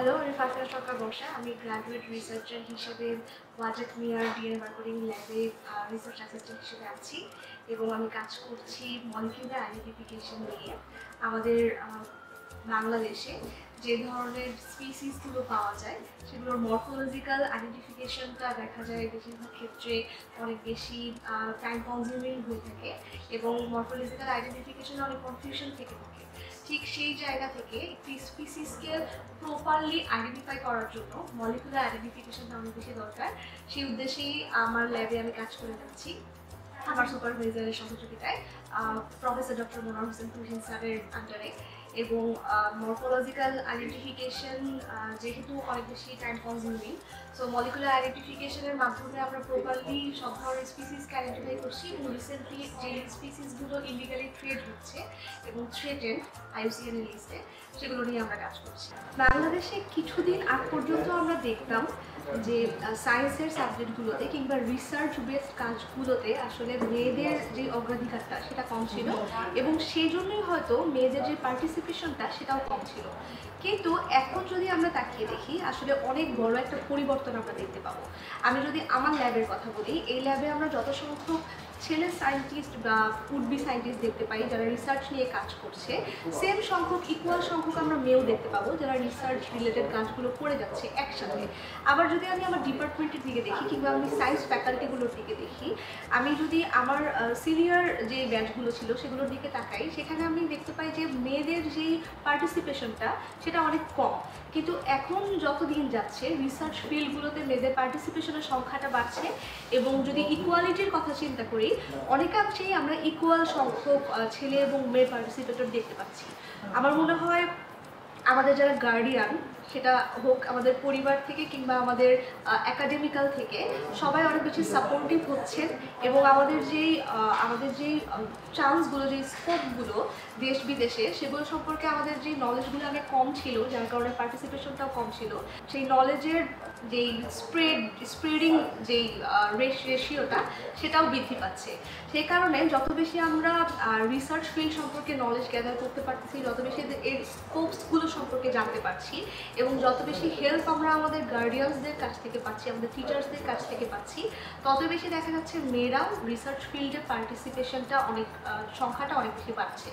Hello, আমি ফারজানা সরকার বর্ষা। আমি graduate researcher হিসেবে ওয়াজেদ মিয়ার ডিএনএ মার্কেটিং ল্যাবে রিসার্চ অ্যাসিস্ট্যান্ট হিসেবে আছি এবং আমি কাজ করছি মলিকিউলার আইডেন্টিফিকেশন নিয়ে। আমাদের বাংলাদেশে যে ধরনের স্পিসিসগুলো পাওয়া যায় সেগুলোর মরফোলজিক্যাল আইডেন্টিফিকেশনটা দেখা যায় বেশিরভাগ ক্ষেত্রে অনেক বেশি টাইম কনজিউমিং হয়ে থাকে এবং মরফোলজিক্যাল আইডেন্টিফিকেশনে অনেক কনফিউশন থেকে থাকে। ঠিক সেই জায়গা থেকে একটি স্পিসিসকে প্রপারলি আইডেন্টিফাই করার জন্য মলিকুলার আইডেন্টিফিকেশনটা অনেক বেশি দরকার। সেই উদ্দেশ্যেই আমার ল্যাবে আমি কাজ করে যাচ্ছি আমার সুপারভাইজারের সহযোগিতায়, প্রফেসর ডক্টর মোনার হোসেন তুহিন স্যারের আন্ডারে। এবং মরফোলজিক্যাল আইডেন্টিফিকেশন যেহেতু অনেক বেশি টাইম কনজিউমিং, সো মলিকুলার আইডেন্টিফিকেশনের মাধ্যমে আমরা প্রপারলি সব ধরনের স্পিসিসকে আইডেন্টিফাই করছি এবং রিসেন্টলি যে স্পিসিসগুলো ইলিগালি ট্রেড হচ্ছে এবং থ্রেটেন্ড IUCN লিস্টে, সেগুলো নিয়ে আমরা কাজ করছি। বাংলাদেশে কিছুদিন আগ পর্যন্ত আমরা দেখতাম যে সায়েন্সের সাবজেক্টগুলোতে কিংবা রিসার্চ বেসড কাজগুলোতে আসলে মেয়েদের যে অগ্রাধিকারটা সেটা কম ছিল এবং সেই জন্যই হয়তো মেয়েদের যে পার্টিসিপেশনটা সেটাও কম ছিল। কিন্তু এখন যদি আমরা তাকিয়ে দেখি আসলে অনেক বড় একটা পরিবর্তন আমরা দেখতে পাবো। আমি যদি আমার ল্যাবের কথা বলি, এই ল্যাবে আমরা যত সংখ্যক ছেলে সায়েন্টিস্ট বা উড-বি সায়েন্টিস্ট দেখতে পাই যারা রিসার্চ নিয়ে কাজ করছে, সেম সংখ্যক ইকুয়াল সংখ্যক আমরা মেয়েও দেখতে পাবো যারা রিসার্চ রিলেটেড কাজগুলো করে যাচ্ছে একসাথে। আবার যদি আমি আমার ডিপার্টমেন্টের দিকে দেখি কিংবা আমি সায়েন্স ফ্যাকাল্টিগুলোর দিকে দেখি, আমি যদি আমার সিনিয়র যে ব্যাচগুলো ছিল সেগুলোর দিকে তাকাই, সেখানে আমি দেখতে পাই যে মেয়েদের যেই পার্টিসিপেশনটা সেটা অনেক কম। কিন্তু এখন যত দিন যাচ্ছে রিসার্চ ফিল্ডগুলোতে মেয়েদের পার্টিসিপেশনের সংখ্যাটা বাড়ছে এবং যদি ইকুয়ালিটির কথা চিন্তা করি, অনেকাংশেই আমরা ইকুয়াল সংখ্যক ছেলে এবং মেয়ে পার্টিসিপেটর দেখতে পাচ্ছি। আমার মনে হয় আমাদের যারা গার্ডিয়ান, সেটা হোক আমাদের পরিবার থেকে কিংবা আমাদের একাডেমিক্যাল থেকে, সবাই অনেক বেশি সাপোর্টিভ হচ্ছেন এবং আমাদের যেই চান্সগুলো, যেই স্কোপগুলো দেশ বিদেশে, সেগুলো সম্পর্কে আমাদের যেই নলেজগুলো আগে কম ছিল, যার কারণে পার্টিসিপেশনটাও কম ছিল, সেই নলেজের যেই স্প্রেডিং যেই রেশিওটা সেটাও বৃদ্ধি পাচ্ছে। সেই কারণে যত বেশি আমরা রিসার্চ ফিল্ড সম্পর্কে নলেজ গ্যাদার করতে পারতেছি, যত বেশি এর স্কোপসগুলো সম্পর্কে জানতে পারছি এবং যত বেশি হেল্প আমরা আমাদের গার্ডিয়ানসদের কাছ থেকে পাচ্ছি, আমাদের টিচার্সদের কাছ থেকে পাচ্ছি, তত বেশি দেখা যাচ্ছে মেয়েরাও রিসার্চ ফিল্ডে পার্টিসিপেশনটা সংখ্যাটা অনেক বেশি বাড়ছে।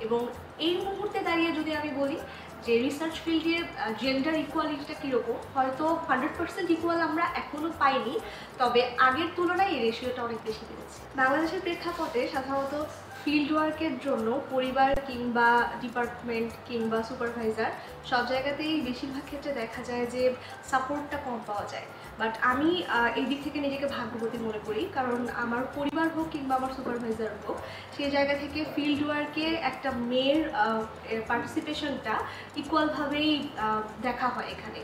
এবং এই মুহূর্তে দাঁড়িয়ে যদি আমি বলি যে রিসার্চ ফিল্ডে জেন্ডার ইকুয়ালিটিটা কীরকম, হয়তো 100% ইকুয়াল আমরা এখনও পাইনি, তবে আগের তুলনায় এই রেশিওটা অনেক বেশি বেড়েছে। বাংলাদেশের প্রেক্ষাপটে সাধারণত ফিল্ড ওয়ার্কের জন্য পরিবার কিংবা ডিপার্টমেন্ট কিংবা সুপারভাইজার সব জায়গাতেই বেশিরভাগ ক্ষেত্রে দেখা যায় যে সাপোর্টটা কম পাওয়া যায়। বাট আমি এই দিক থেকে নিজেকে ভাগ্যবতী মনে করি, কারণ আমার পরিবার হোক কিংবা আমার সুপারভাইজার হোক, সেই জায়গা থেকে ফিল্ড ওয়ার্কে একটা মেয়ের পার্টিসিপেশনটা ইকুয়ালভাবেই দেখা হয় এখানে।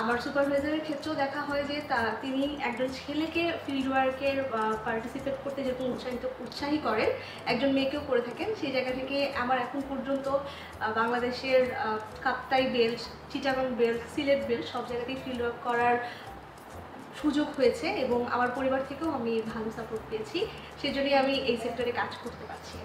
আমার সুপারভাইজারের ক্ষেত্রেও দেখা হয় যে তিনি একজন ছেলেকে ফিল্ড ওয়ার্কের পার্টিসিপেট করতে যেরকম উৎসাহী করেন, একজন মেয়েকেও করে থাকেন। সেই জায়গা থেকে আমার এখন পর্যন্ত বাংলাদেশের Kaptai belt, Chittagong belt, Sylhet belt সব জায়গাতেই ফিল্ড ওয়ার্ক করার সুযোগ হয়েছে এবং আমার পরিবার থেকেও আমি ভালো সাপোর্ট পেয়েছি। সেজন্যই আমি এই সেক্টরে কাজ করতে পারছি।